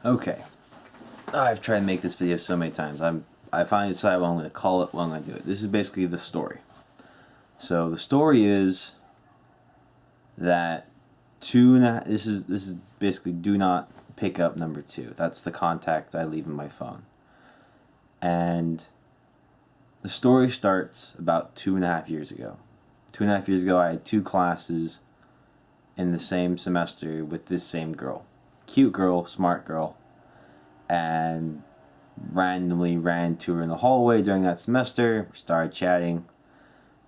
Okay. I've tried to make this video so many times. I finally decided what I'm going to call it, what I'm going to do it. This is basically the story. So the story is that this is basically do not pick up number 2. That's the contact I leave in my phone. And the story starts about 2.5 years ago. 2.5 years ago, I had 2 classes in the same semester with this same girl. Cute girl, smart girl. And randomly ran to her in the hallway during that semester. We started chatting.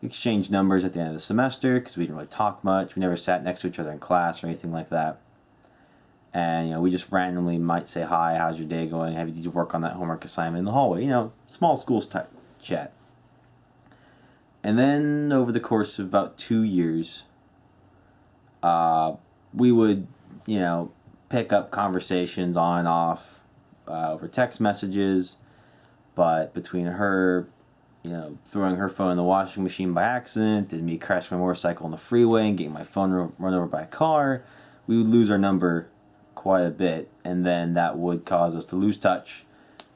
We exchanged numbers at the end of the semester because we didn't really talk much. We never sat next to each other in class or anything like that. And we just randomly might say, "Hi, how's your day going? Did you work on that homework assignment in the hallway?" Small schools type chat. And then over the course of about 2 years, we would, pick up conversations on and off over text messages, but between her, throwing her phone in the washing machine by accident, and me crashing my motorcycle on the freeway and getting my phone run over by a car, we would lose our number quite a bit, and then that would cause us to lose touch,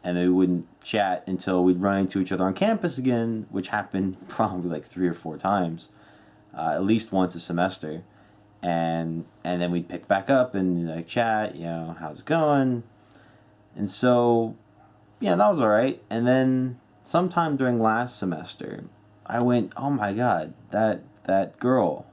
and then we wouldn't chat until we'd run into each other on campus again, which happened probably like 3 or 4 times, at least once a semester, and then we'd pick back up and chat, how's it going? And so, that was alright. And then sometime during last semester, I went, oh my god, that girl.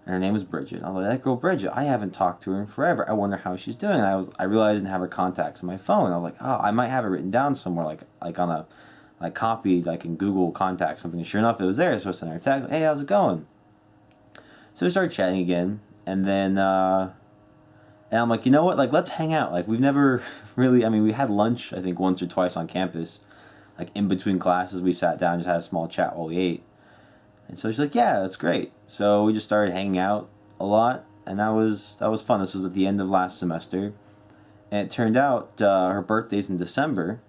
And her name was Bridget. I was like, that girl Bridget, I haven't talked to her in forever. I wonder how she's doing. And I realized I didn't have her contacts on my phone. I was like, oh, I might have it written down somewhere, like on a copied, like in Google Contacts, something. And sure enough, it was there. So I sent her a text, hey, how's it going? So we started chatting again, and then and I'm like, you know what? Like, let's hang out. Like, we've never really. I mean, we had lunch, I think, once or twice on campus. Like, in between classes, we sat down and just had a small chat while we ate. And so she's like, yeah, that's great. So we just started hanging out a lot, and that was fun. This was at the end of last semester, and it turned out her birthday's in December.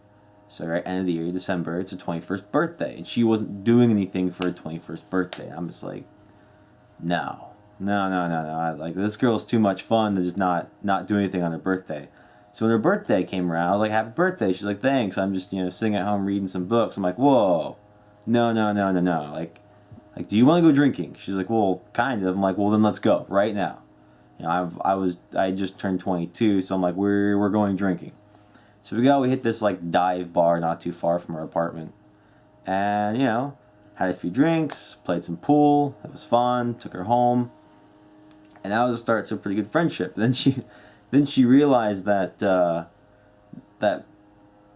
So right end of the year, December. It's her 21st birthday, and she wasn't doing anything for her 21st birthday. I'm just like, no. Like, this girl's too much fun to just not do anything on her birthday. So when her birthday came around, I was like, happy birthday. She's like, thanks. I'm just, sitting at home reading some books. I'm like, whoa. No. Like, do you want to go drinking? She's like, well, kind of. I'm like, well, then let's go right now. I just turned 22, so I'm like, we're going drinking. So we hit this, like, dive bar not too far from our apartment. And, had a few drinks, played some pool. It was fun. Took her home. And that was the start to a pretty good friendship. Then she realized that that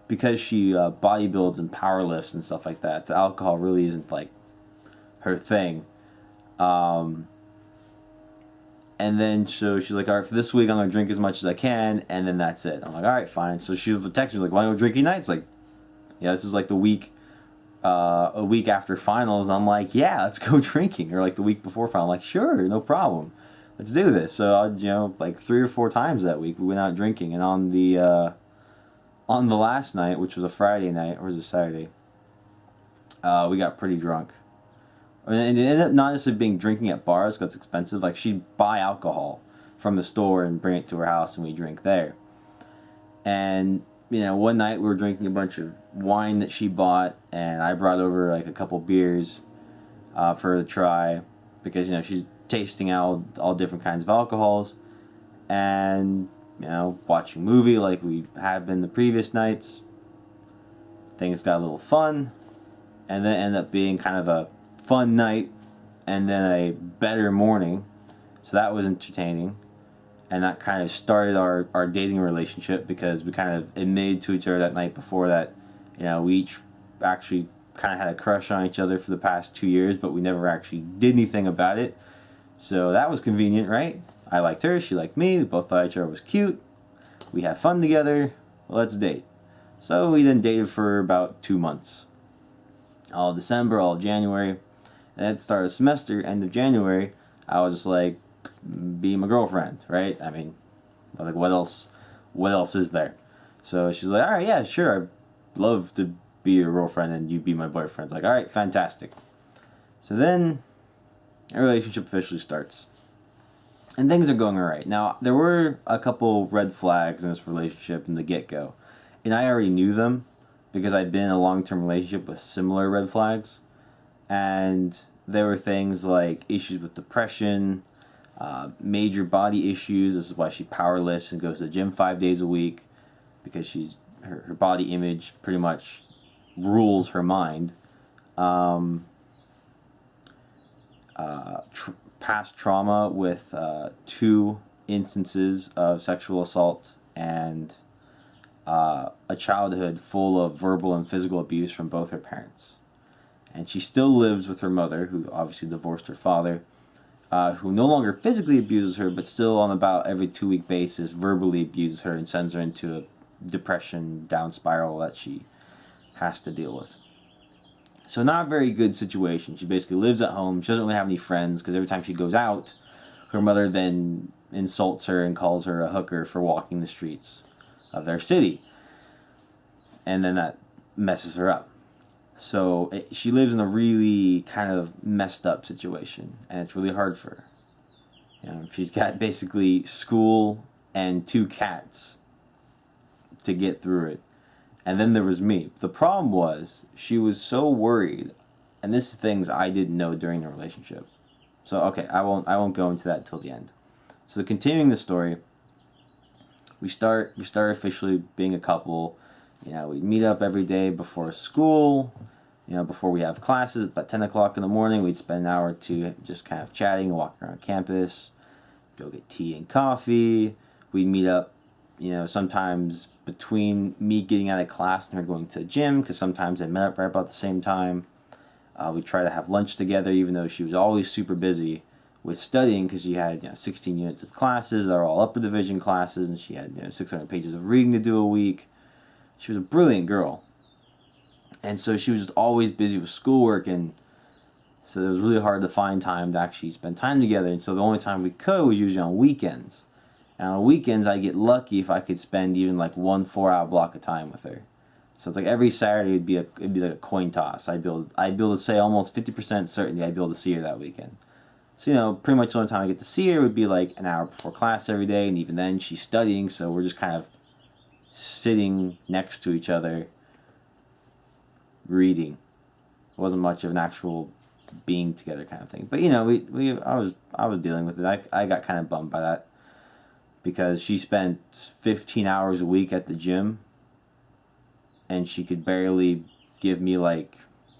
because she bodybuilds and powerlifts and stuff like that, the alcohol really isn't like her thing. And then so she's like, all right, for this week I'm gonna drink as much as I can, and then that's it. I'm like, all right, fine. So she would text me like, want to go drinking nights? Like, this is like the week. A week after finals, I'm like, yeah, let's go drinking. Or like the week before final, I'm like, sure, no problem. Let's do this. So like 3 or 4 times that week we went out drinking, and on the last night, which was a Friday night, or was it Saturday, we got pretty drunk. And it ended up not necessarily being drinking at bars because it's expensive. Like, she'd buy alcohol from the store and bring it to her house, and we drink there. And one night we were drinking a bunch of wine that she bought, and I brought over like a couple beers for her to try because she's tasting out all different kinds of alcohols, and watching a movie like we had been the previous nights. Things got a little fun, and then ended up being kind of a fun night, and then a better morning. So that was entertaining. And that kind of started our dating relationship because we kind of admitted to each other that night before that, we each actually kind of had a crush on each other for the past 2 years, but we never actually did anything about it. So that was convenient, right? I liked her, she liked me, we both thought each other was cute, we had fun together, let's date. So we then dated for about 2 months. All of December, all of January, and at the start of the semester, end of January, I was just like, be my girlfriend, right? I mean, like, what else is there? So she's like, all right, yeah, sure, I'd love to be your girlfriend and you be my boyfriend. It's like, all right, fantastic. So then our relationship officially starts. And things are going all right. Now, there were a couple red flags in this relationship in the get-go. And I already knew them because I'd been in a long-term relationship with similar red flags. And there were things like issues with depression, major body issues. This is why she power lifts and goes to the gym 5 days a week, because her body image pretty much rules her mind. Past trauma with 2 instances of sexual assault, and a childhood full of verbal and physical abuse from both her parents. And she still lives with her mother, who obviously divorced her father, who no longer physically abuses her, but still on about every 2-week basis verbally abuses her and sends her into a depression down spiral that she has to deal with. So not a very good situation. She basically lives at home. She doesn't really have any friends because every time she goes out, her mother then insults her and calls her a hooker for walking the streets of their city. And then that messes her up. So she lives in a really kind of messed up situation, and it's really hard for her. She's got basically school and 2 cats to get through it. And then there was me. The problem was she was so worried, and this is things I didn't know during the relationship. So okay, I won't go into that till the end. So continuing the story, we start officially being a couple. We meet up every day before school. Before we have classes, about 10 o'clock in the morning, we'd spend an hour or 2 just kind of chatting, walking around campus, go get tea and coffee. We'd meet up, sometimes between me getting out of class and her going to the gym, because sometimes they met up right about the same time. We'd try to have lunch together, even though she was always super busy with studying, because she had 16 units of classes that were all upper division classes, and she had 600 pages of reading to do a week. She was a brilliant girl. And so she was just always busy with schoolwork, and so it was really hard to find time to actually spend time together. And so the only time we could was usually on weekends. And on weekends, I'd get lucky if I could spend even like 1 4-hour block of time with her. So it's like every Saturday it'd be like a coin toss. I'd be able to say almost 50% certainty I'd be able to see her that weekend. So pretty much the only time I get to see her would be like an hour before class every day, and even then she's studying, so we're just kind of sitting next to each other reading. It wasn't much of an actual being together kind of thing. But I was dealing with it. I got kind of bummed by that, because she spent 15 hours a week at the gym, and she could barely give me like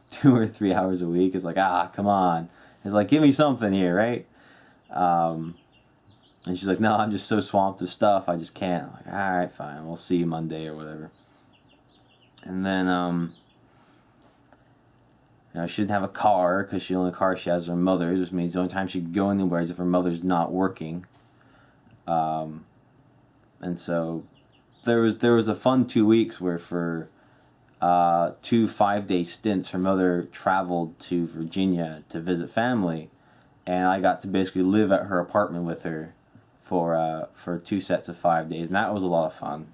2 or 3 hours a week. It's like, come on. It's like, give me something here, right? And she's like, no, I'm just so swamped with stuff, I just can't. I'm like, all right, fine, we'll see you Monday or whatever. And then she didn't have a car, because the only car she has is her mother's, which means the only time she could go anywhere is if her mother's not working. And so there was a fun 2 weeks where for 2 5-day stints, her mother traveled to Virginia to visit family, and I got to basically live at her apartment with her for 2 sets of 5 days, and that was a lot of fun.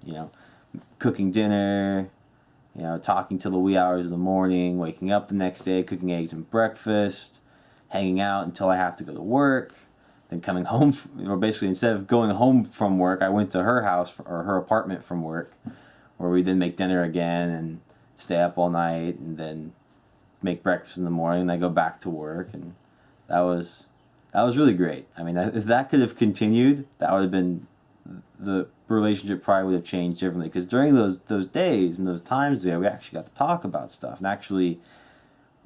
Cooking dinner, talking till the wee hours of the morning, waking up the next day, cooking eggs and breakfast, hanging out until I have to go to work, then coming home, or basically instead of going home from work, I went to her house or her apartment from work, where we then make dinner again and stay up all night, and then make breakfast in the morning, and I go back to work, and that was really great. I mean, if that could have continued, that would have been, the relationship probably would have changed differently, because during those days and those times there, we actually got to talk about stuff and actually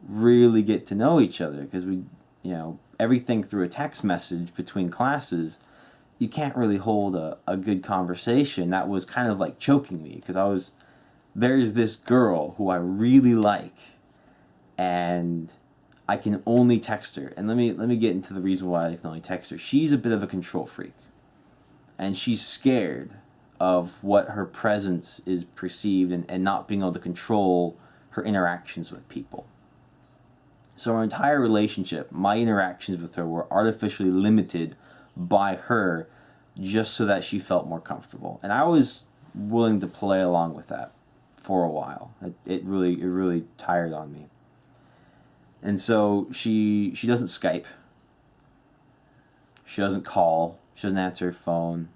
really get to know each other, because we, everything through a text message between classes, you can't really hold a good conversation. That was kind of like choking me, because there's this girl who I really like, and I can only text her. And let me get into the reason why I can only text her. She's a bit of a control freak, and she's scared of what her presence is perceived, and not being able to control her interactions with people. So our entire relationship, my interactions with her were artificially limited by her, just so that she felt more comfortable. And I was willing to play along with that for a while. It really tired on me. And so she doesn't Skype. She doesn't call. She doesn't answer her phone.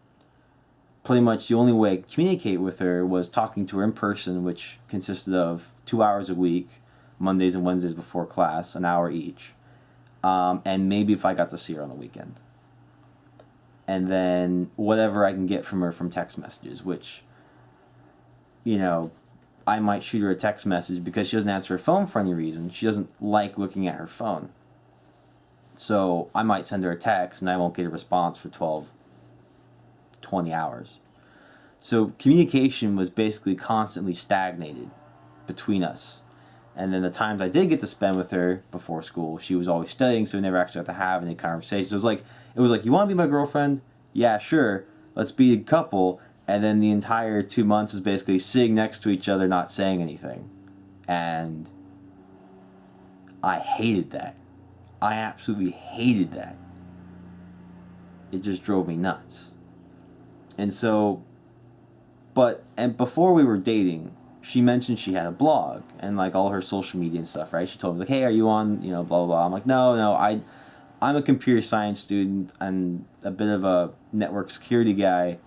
Pretty much the only way to communicate with her was talking to her in person, which consisted of 2 hours a week, Mondays and Wednesdays before class, an hour each. And maybe if I got to see her on the weekend. And then whatever I can get from her from text messages, which, I might shoot her a text message because she doesn't answer her phone for any reason. She doesn't like looking at her phone. So I might send her a text and I won't get a response for 12, 20 hours. So communication was basically constantly stagnated between us. And then the times I did get to spend with her before school, she was always studying, so we never actually got to have any conversations. It was like, you want to be my girlfriend? Yeah, sure. Let's be a couple. And then the entire 2 months is basically sitting next to each other, not saying anything. And I hated that. I absolutely hated that. It just drove me nuts. And so, and before we were dating, she mentioned she had a blog and like all her social media and stuff, right? She told me like, hey, are you on, blah, blah, blah. I'm like, no, I'm a computer science student and a bit of a network security guy.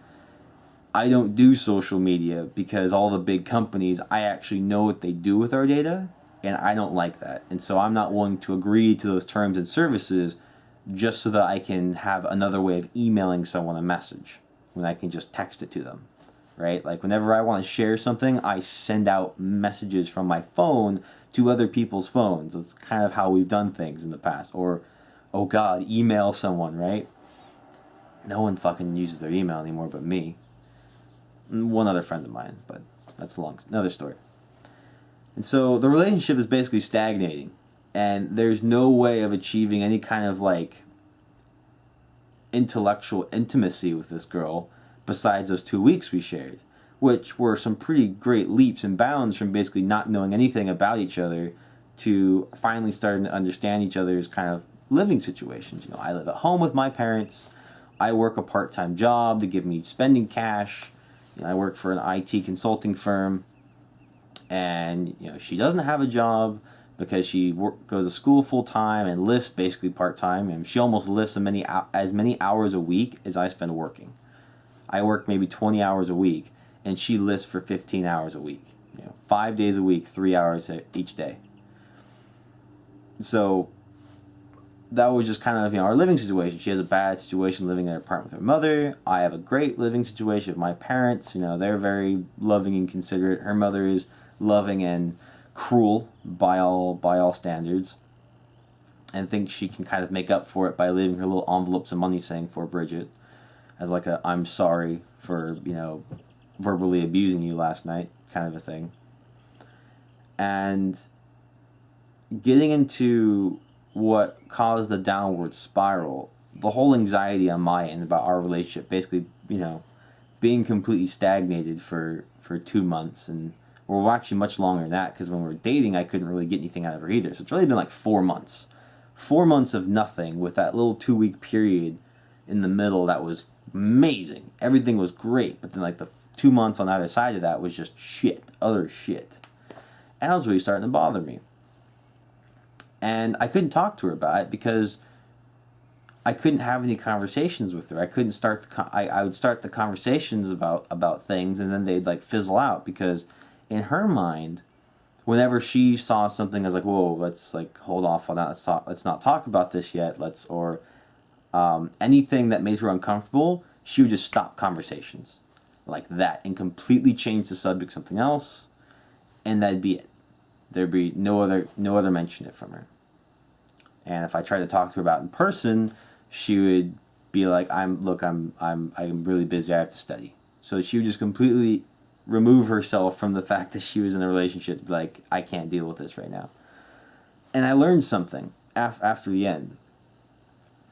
I don't do social media because all the big companies, I actually know what they do with our data, and I don't like that. And so I'm not willing to agree to those terms and services just so that I can have another way of emailing someone a message when I can just text it to them, right? Like whenever I want to share something, I send out messages from my phone to other people's phones. That's kind of how we've done things in the past. Or, oh God, email someone, right? No one fucking uses their email anymore but me. One other friend of mine, but that's another story. And so the relationship is basically stagnating, and there's no way of achieving any kind of like intellectual intimacy with this girl besides those 2 weeks we shared, which were some pretty great leaps and bounds from basically not knowing anything about each other to finally starting to understand each other's kind of living situations. I live at home with my parents. I work a part-time job to give me spending cash. I work for an IT consulting firm, and she doesn't have a job because she goes to school full time and lifts basically part time, and she almost lifts as many hours a week as I spend working. I work maybe 20 hours a week, and she lifts for 15 hours a week. 5 days a week, 3 hours each day. So that was just kind of our living situation. She has a bad situation living in an apartment with her mother. I have a great living situation with my parents. They're very loving and considerate. Her mother is loving and cruel by all standards, and thinks she can kind of make up for it by leaving her little envelopes of money saying for Bridget as like a I'm sorry for verbally abusing you last night kind of a thing. And getting into what caused the downward spiral, the whole anxiety on my end about our relationship basically, being completely stagnated for 2 months, and well, actually much longer than that, because when we were dating, I couldn't really get anything out of her either. So it's really been like 4 months. 4 months of nothing with that little 2-week period in the middle that was amazing. Everything was great, but then like the 2 months on either side of that was just other shit. And it was really starting to bother me. And I couldn't talk to her about it because I couldn't have any conversations with her. I couldn't start. I would start the conversations about things, and then they'd like fizzle out because, in her mind, whenever she saw something as like, whoa, let's like hold off on that. Let's not talk about this yet. Anything that made her uncomfortable, she would just stop conversations like that and completely change the subject to something else, and that'd be it. There'd be no other mention of it from her. And if I tried to talk to her about it in person, she would be like, I'm really busy, I have to study. So she would just completely remove herself from the fact that she was in a relationship, like, I can't deal with this right now. And I learned something after the end.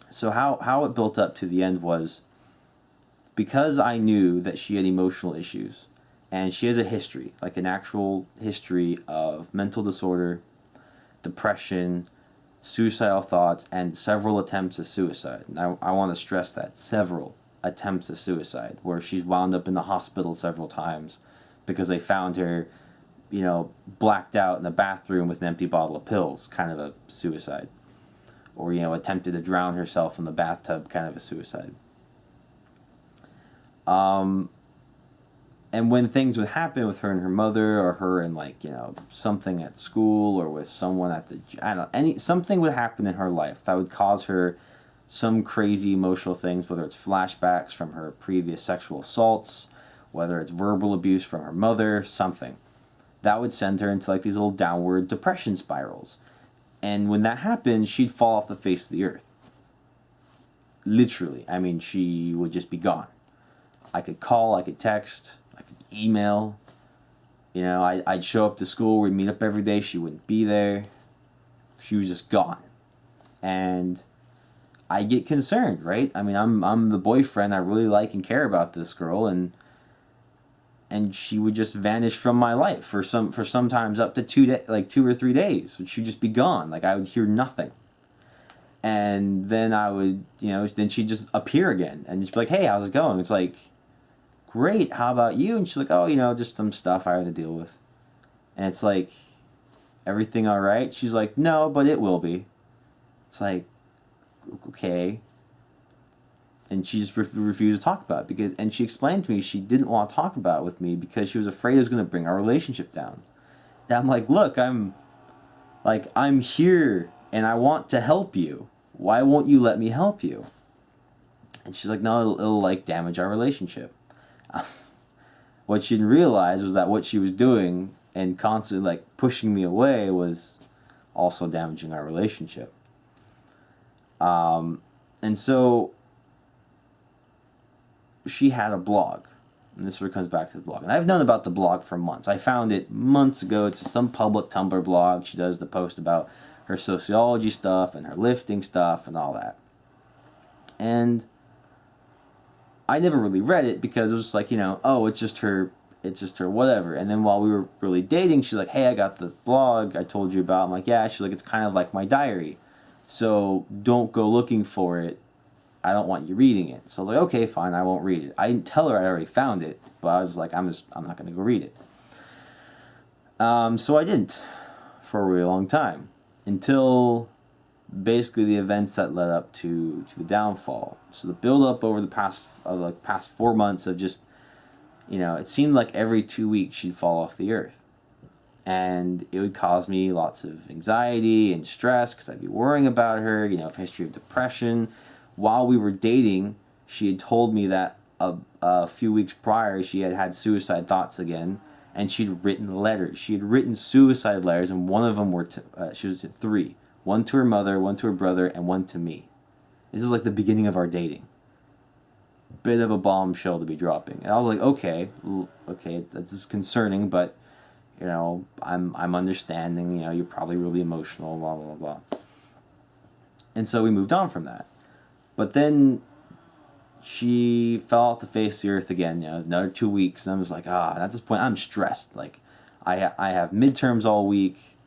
So how it built up to the end was because I knew that she had emotional issues, and she has a history, like an actual history of mental disorder, depression, suicidal thoughts, and several attempts at suicide. And I want to stress that, several attempts at suicide, where she's wound up in the hospital several times because they found her, blacked out in a bathroom with an empty bottle of pills, kind of a suicide. Or, attempted to drown herself in the bathtub, kind of a suicide. Um, and when things would happen with her and her mother, or her and like, something at school, or with someone at the, I don't know, something would happen in her life that would cause her some crazy emotional things, whether it's flashbacks from her previous sexual assaults, whether it's verbal abuse from her mother, something that would send her into like these little downward depression spirals. And when that happened, she'd fall off the face of the earth. Literally. I mean, she would just be gone. I could call, I could text, I could email. I'd show up to school, we'd meet up every day, she wouldn't be there. She was just gone. And I get concerned, right? I mean, I'm the boyfriend, I really like and care about this girl, and she would just vanish from my life for sometimes up to 2 or 3 days. She'd just be gone. Like, I would hear nothing. And then I would, then she'd just appear again and just be like, hey, how's it going? It's like, great, how about you? And she's like, oh, just some stuff I had to deal with. And it's like, everything all right? She's like, no, but it will be. It's like, okay. And she just refused to talk about it and she explained to me she didn't want to talk about it with me because she was afraid it was going to bring our relationship down. And I'm like, look, I'm here and I want to help you. Why won't you let me help you? And she's like, no, it'll like damage our relationship. What she didn't realize was that what she was doing and constantly like pushing me away was also damaging our relationship. And so she had a blog, and this sort of comes back to the blog. And I've known about the blog for months. I found it months ago. It's some public Tumblr blog. She does the post about her sociology stuff and her lifting stuff and all that. And I never really read it because it was just like, oh, it's just her whatever. And then while we were really dating, she's like, hey, I got the blog I told you about. I'm like, yeah. She's like, it's kind of like my diary. So don't go looking for it. I don't want you reading it. So I was like, okay, fine, I won't read it. I didn't tell her I already found it, but I was like, I'm not going to go read it. So I didn't for a really long time until basically the events that led up to the downfall. So the build up over the past 4 months of just, it seemed like every 2 weeks she'd fall off the earth. And it would cause me lots of anxiety and stress because I'd be worrying about her, history of depression. While we were dating, she had told me that a few weeks prior she had had suicide thoughts again, and she'd written letters. She had written suicide letters, and one of them were she was 3. One to her mother, one to her brother, and one to me. This is like the beginning of our dating. Bit of a bombshell to be dropping. And I was like, okay, this is concerning, but, I'm understanding, you're probably really emotional, blah, blah, blah. And so we moved on from that. But then she fell off the face of the earth again, another 2 weeks. And I was like, at this point, I'm stressed. Like, I have midterms all week.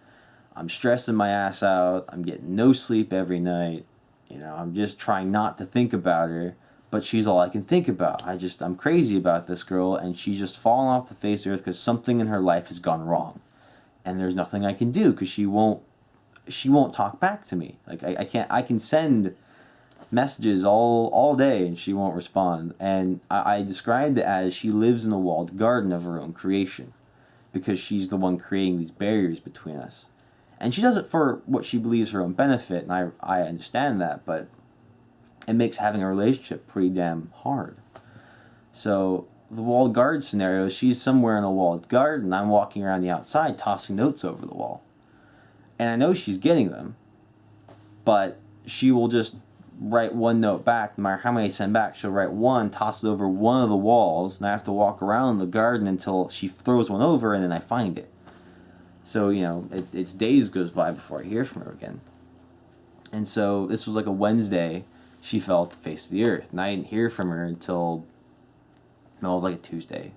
I'm stressing my ass out. I'm getting no sleep every night. I'm just trying not to think about her. But she's all I can think about. I'm crazy about this girl. And she's just fallen off the face of the earth because something in her life has gone wrong. And there's nothing I can do because she won't talk back to me. Like, I can send messages all day and she won't respond. And I described it as she lives in a walled garden of her own creation because she's the one creating these barriers between us. And she does it for what she believes her own benefit, and I understand that, but it makes having a relationship pretty damn hard. So the walled garden scenario, she's somewhere in a walled garden, I'm walking around the outside tossing notes over the wall. And I know she's getting them, but she will just write one note back, no matter how many I send back. She'll write one, toss it over one of the walls, and I have to walk around the garden until she throws one over, and then I find it. So, it's days goes by before I hear from her again. And so this was like a Wednesday, she fell off the face of the earth, and I didn't hear from her until, it was like a Tuesday.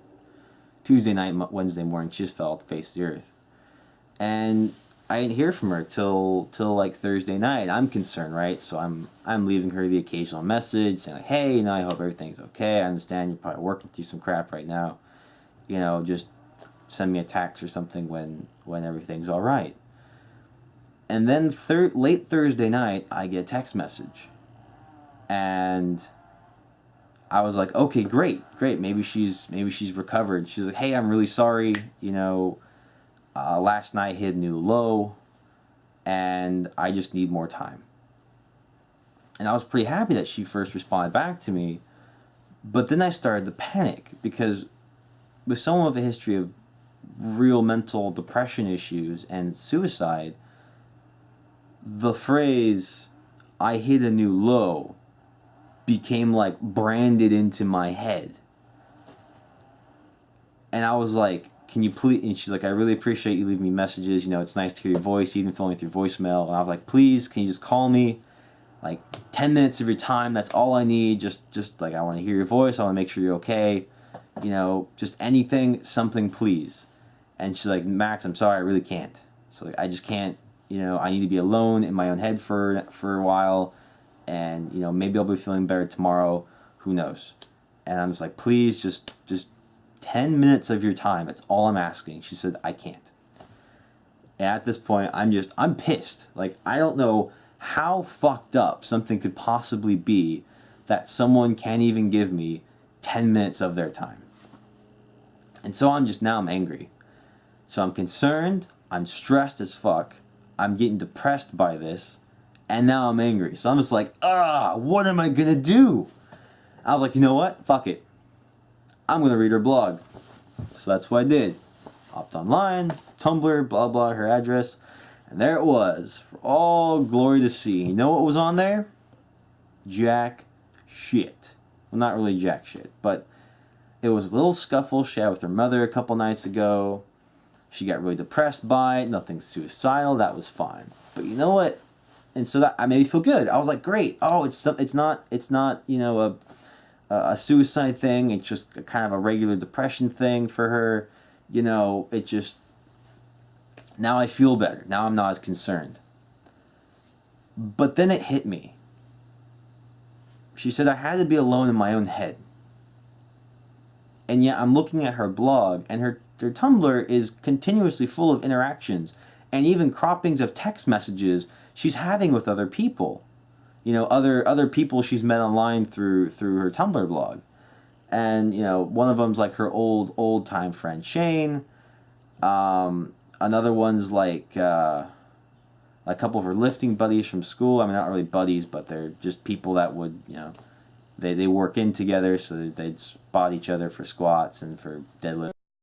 Tuesday night, Wednesday morning, she just fell off the face of the earth. And I didn't hear from her till like Thursday night. I'm concerned, right? So I'm leaving her the occasional message saying, like, hey, I hope everything's okay. I understand you're probably working through some crap right now. Just send me a text or something when everything's all right. And then late Thursday night, I get a text message. And I was like, okay, great. Maybe she's recovered. She's like, hey, I'm really sorry. Last night hit a new low, and I just need more time. And I was pretty happy that she first responded back to me, but then I started to panic because with someone with a history of real mental depression issues and suicide, the phrase, I hit a new low, became like branded into my head. And I was like, can you please, and she's like, I really appreciate you leaving me messages, it's nice to hear your voice, even filling with your voicemail. And I was like, please, can you just call me? Like 10 minutes of your time, that's all I need. Just like, I want to hear your voice, I want to make sure you're okay. Just anything, something, please. And she's like, Max, I'm sorry, I really can't. So like, I just can't, I need to be alone in my own head for a while. And, maybe I'll be feeling better tomorrow. Who knows? And I'm just like, please, just 10 minutes of your time. That's all I'm asking. She said, I can't. And at this point, I'm pissed. Like, I don't know how fucked up something could possibly be that someone can't even give me 10 minutes of their time. And so I'm angry. So I'm concerned, I'm stressed as fuck, I'm getting depressed by this, and now I'm angry. So I'm just like, what am I gonna do? I was like, you know what? Fuck it. I'm gonna read her blog. So that's what I did. Hopped online, Tumblr, blah blah, her address, and there it was, for all glory to see. You know what was on there? Jack shit. Well, not really jack shit, but it was a little scuffle she had with her mother a couple nights ago. She got really depressed by it. Nothing suicidal. That was fine. But you know what? And so that I made me feel good. I was like, great. Oh, it's not a suicide thing. It's just a kind of a regular depression thing for her. It just, now I feel better. Now I'm not as concerned. But then it hit me. She said I had to be alone in my own head. And yet I'm looking at her blog, and her Tumblr is continuously full of interactions and even croppings of text messages she's having with other people. Other people she's met online through her Tumblr blog. And, one of them's like her old time friend Shane. Another one's like a couple of her lifting buddies from school. I mean, not really buddies, but they're just people that would, they work in together, so they'd spot each other for squats and for deadlifts.